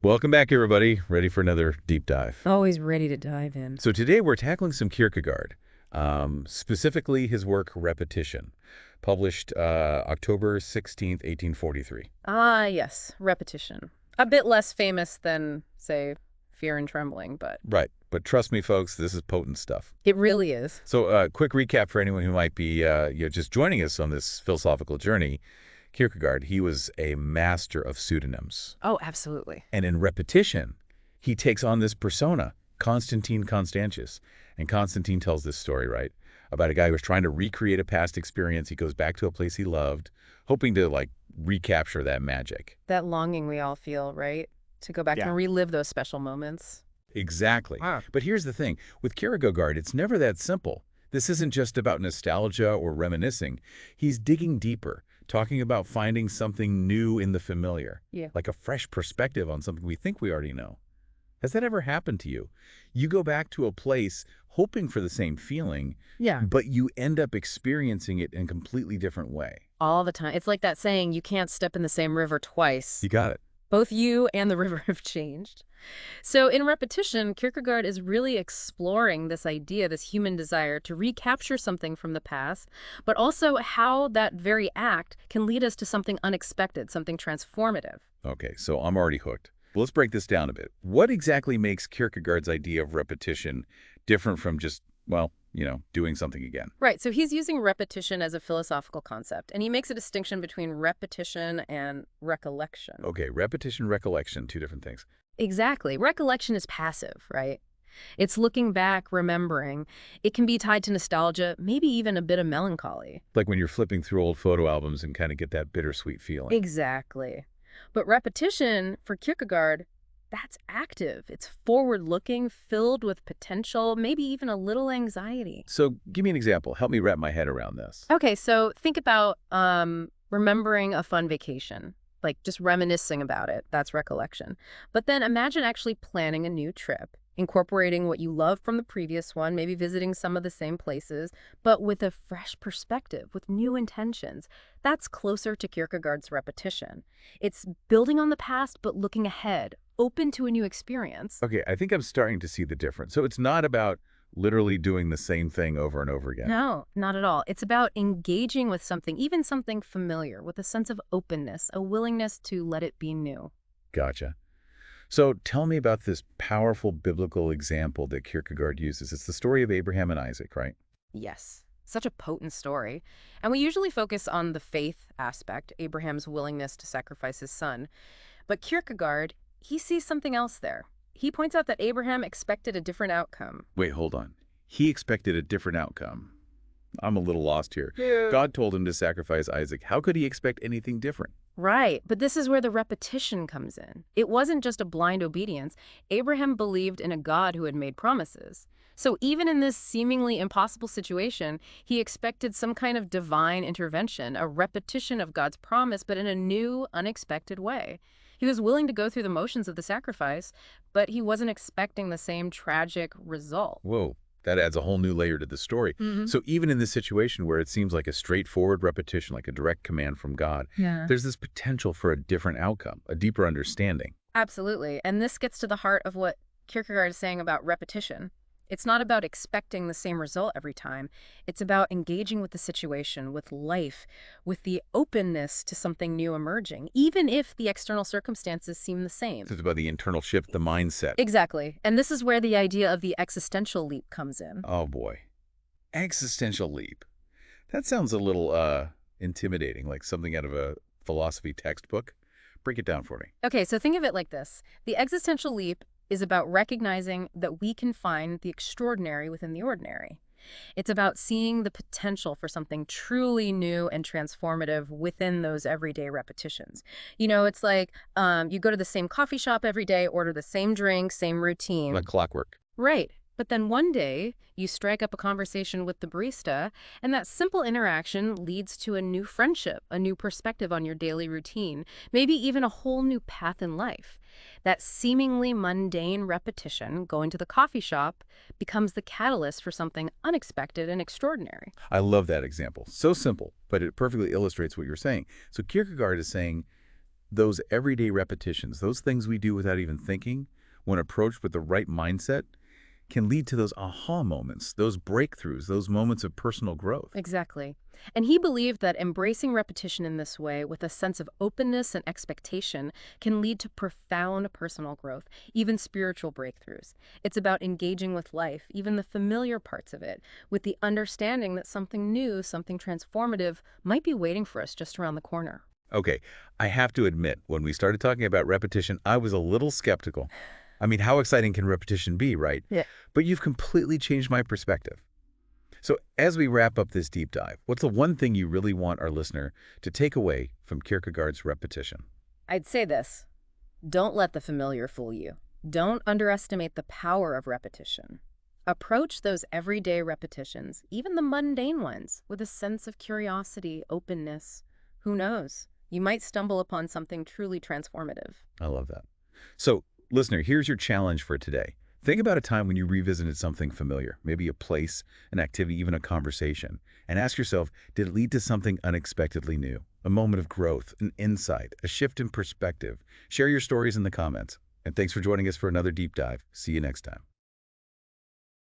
Welcome back, everybody. Ready for another deep dive. Always ready to dive in. So today we're tackling some Kierkegaard, specifically his work Repetition, published October 16th, 1843. Ah, yes, Repetition. A bit less famous than, say, Fear and Trembling, but Right. But trust me, folks, this is potent stuff. it really is. So quick recap for anyone who might be just joining us on this philosophical journey. Kierkegaard, he was a master of pseudonyms. Oh, absolutely. And in Repetition, he takes on this persona, Constantine Constantius. And Constantine tells this story, right, about a guy who was trying to recreate a past experience. He goes back to a place he loved, hoping to, recapture that magic. That longing we all feel, right? To go back and relive those special moments. Exactly. But here's the thing. With Kierkegaard, it's never that simple. This isn't just about nostalgia or reminiscing. He's digging deeper, talking about finding something new in the familiar, like a fresh perspective on something we think we already know. Has that ever happened to you? You go back to a place hoping for the same feeling, but you end up experiencing it in a completely different way. All the time. It's like that saying, you can't step in the same river twice. You got it. Both you and the river have changed. So in Repetition, Kierkegaard is really exploring this idea, this human desire to recapture something from the past, but also how that very act can lead us to something unexpected, something transformative. Okay, so I'm already hooked. Let's break this down a bit. What exactly makes Kierkegaard's idea of repetition different from just, doing something again? Right, so he's using repetition as a philosophical concept, and he makes a distinction between repetition and recollection. Okay, repetition, recollection, two different things. Exactly. Recollection is passive, right? It's looking back, remembering. It can be tied to nostalgia, maybe even a bit of melancholy. Like when you're flipping through old photo albums and kind of get that bittersweet feeling. Exactly. But repetition, for Kierkegaard, that's active. It's forward-looking, filled with potential, maybe even a little anxiety. So give me an example. Help me wrap my head around this. Okay, so think about remembering a fun vacation. Like just reminiscing about it, that's recollection. But then imagine actually planning a new trip, incorporating what you love from the previous one, maybe visiting some of the same places, but with a fresh perspective, with new intentions. That's closer to Kierkegaard's repetition. It's building on the past, but looking ahead, open to a new experience. Okay, I think I'm starting to see the difference. So it's not about literally doing the same thing over and over again. No, not at all. It's about engaging with something, even something familiar, with a sense of openness, a willingness to let it be new. Gotcha. So tell me about this powerful biblical example that Kierkegaard uses. It's the story of Abraham and Isaac, right? Yes, such a potent story. And we usually focus on the faith aspect, Abraham's willingness to sacrifice his son. But Kierkegaard, he sees something else there. He points out that Abraham expected a different outcome. Wait, hold on. He expected a different outcome. I'm a little lost here. God told him to sacrifice Isaac. How could he expect anything different? Right, but this is where the repetition comes in. It wasn't just a blind obedience. Abraham believed in a God who had made promises. So even in this seemingly impossible situation, he expected some kind of divine intervention, a repetition of God's promise, but in a new, unexpected way. He was willing to go through the motions of the sacrifice, but he wasn't expecting the same tragic result. Whoa, that adds a whole new layer to the story. So even in this situation where it seems like a straightforward repetition, like a direct command from God, there's this potential for a different outcome, a deeper understanding. Absolutely. And this gets to the heart of what Kierkegaard is saying about repetition. It's not about expecting the same result every time. It's about engaging with the situation, with life, with the openness to something new emerging, even if the external circumstances seem the same. So it's about the internal shift, the mindset. Exactly. And this is where the idea of the existential leap comes in. Oh, boy. Existential leap. That sounds a little intimidating, like something out of a philosophy textbook. Break it down for me. Okay, so think of it like this. The existential leap is about recognizing that we can find the extraordinary within the ordinary. It's about seeing the potential for something truly new and transformative within those everyday repetitions. It's like you go to the same coffee shop every day, order the same drink, same routine. Like clockwork. Right. But then one day, you strike up a conversation with the barista, and that simple interaction leads to a new friendship, a new perspective on your daily routine, maybe even a whole new path in life. That seemingly mundane repetition, going to the coffee shop, becomes the catalyst for something unexpected and extraordinary. I love that example. So simple, but it perfectly illustrates what you're saying. So Kierkegaard is saying Those everyday repetitions, those things we do without even thinking, when approached with the right mindset, can lead to those aha moments, those breakthroughs, those moments of personal growth. Exactly. And he believed that embracing repetition in this way with a sense of openness and expectation can lead to profound personal growth, even spiritual breakthroughs. It's about engaging with life, even the familiar parts of it, with the understanding that something new, something transformative might be waiting for us just around the corner. Okay, I have to admit, when we started talking about repetition, I was a little skeptical. I mean, how exciting can repetition be, right? Yeah. But you've completely changed my perspective. So as we wrap up this deep dive, what's the one thing you really want our listener to take away from Kierkegaard's repetition? I'd say this. Don't let the familiar fool you. Don't underestimate the power of repetition. Approach those everyday repetitions, even the mundane ones, with a sense of curiosity, openness. Who knows? You might stumble upon something truly transformative. I love that. So, listener, here's your challenge for today. Think about a time when you revisited something familiar, maybe a place, an activity, even a conversation, and ask yourself, did it lead to something unexpectedly new? A moment of growth, an insight, a shift in perspective. Share your stories in the comments. And thanks for joining us for another deep dive. See you next time.